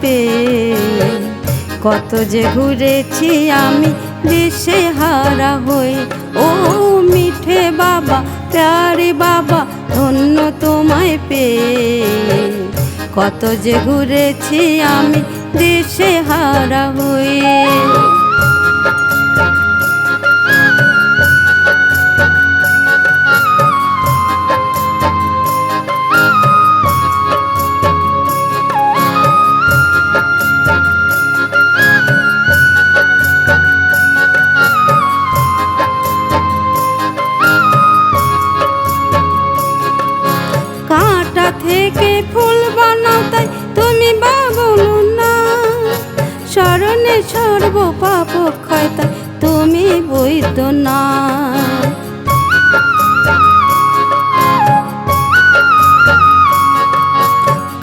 পেয়ে। কত যে ঘুরেছি আমি দিশে হারা হয়ে। ও মিঠে বাবা, প্যারে বাবা, ধন্য তোমায় পেয়ে। কত যে ঘুরেছি আমি দিশে হারা হয়ে। কাঁটা থেকে ফুল বানাও তাই তুমি বাবুলো না। শরণে সর্ব পাপ ক্ষয় তাই তুমি বৈদ্য না।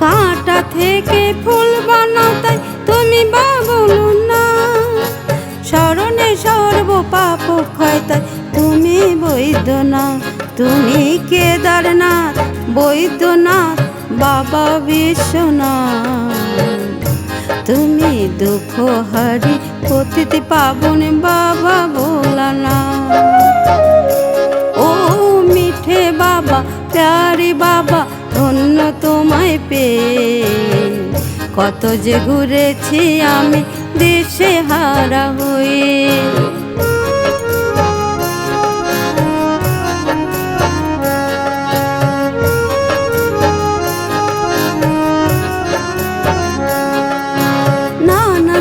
কাঁটা থেকে ফুল বানাও তাই তুমি বাবুলো না। শরণে সর্ব পাপ ক্ষয় তাই তুমি বৈদ্য না। তুমি কেদারনাথ, বৈদ্যনাথ, বাবা বিশ্বনাথ। তুমি দুঃখ হারি পতিত পাবন বাবা ভোলানাথ। ও মিঠে বাবা, প্যারে বাবা, ধন্য তোমায় পেয়ে। কত যে ঘুরেছি আমি দিশে হারা হয়ে।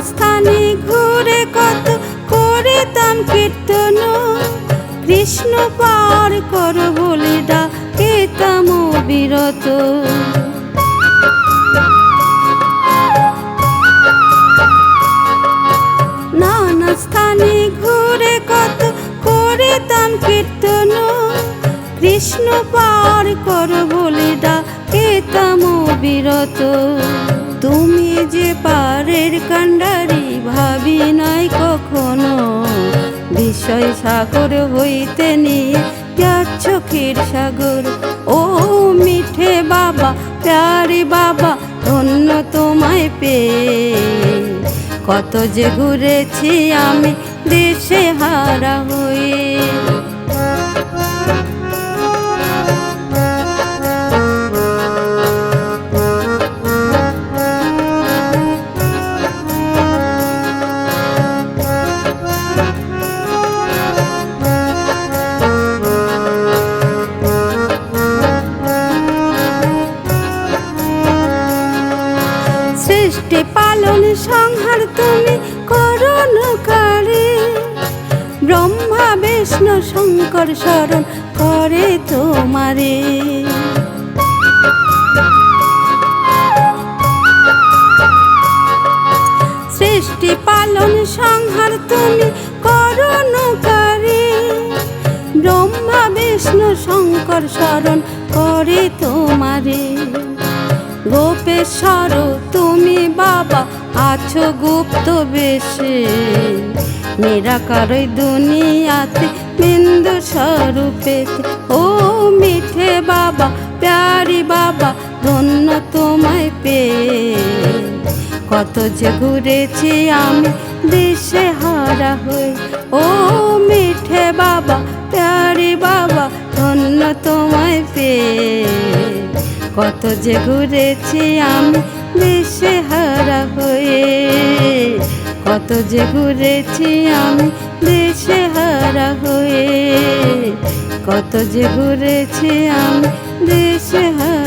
স্থানে ঘুরে কত করিতাম কীর্তন। কৃষ্ণ পার কর বলে ডাকিতাম বিরত। নানা স্থানে ঘুরে কত করিতাম কীর্তন। কৃষ্ণ পার কর বলে ডাকিতাম বিরত। তুমি যে পারের কাণ্ডারি ভাবি নাই কখনো। বিষয় সাগর হইতে নিয়ে যাচ্ছ ক্ষীর সাগর। ও মিঠে বাবা, প্যারে বাবা, ধন্য তোমায় পেয়ে। কত যে ঘুরেছি আমি দিশে হারা হয়ে। সৃষ্টি পালন সংহার তুমি করুণকারী। ব্রহ্মা বিষ্ণু শঙ্কর শরণ করে তোমারে। সৃষ্টি পালন সংহার তুমি করুণকারী। ব্রহ্মা বিষ্ণু শঙ্কর শরণ করে তোমারে। গোপেশ্বর তুমি বাবা আছো গুপ্ত বেশে। নিরাকার দুনিয়াতে বিন্দু স্বরূপে। ও মিঠে বাবা, প্যারে বাবা, ধন্য তোমায় পেয়ে। কত যে ঘুরেছি আমি দিশে হারা হয়ে। ও মিঠে বাবা, প্যারে বাবা, ধন্য তোমায় পেয়ে। কত যে ঘুরেছি আমি দিশে হারা হয়ে। কত যে ঘুরেছি আমি দিশে হারা হয়ে। কত যে ঘুরেছি আমি দিশে হারা।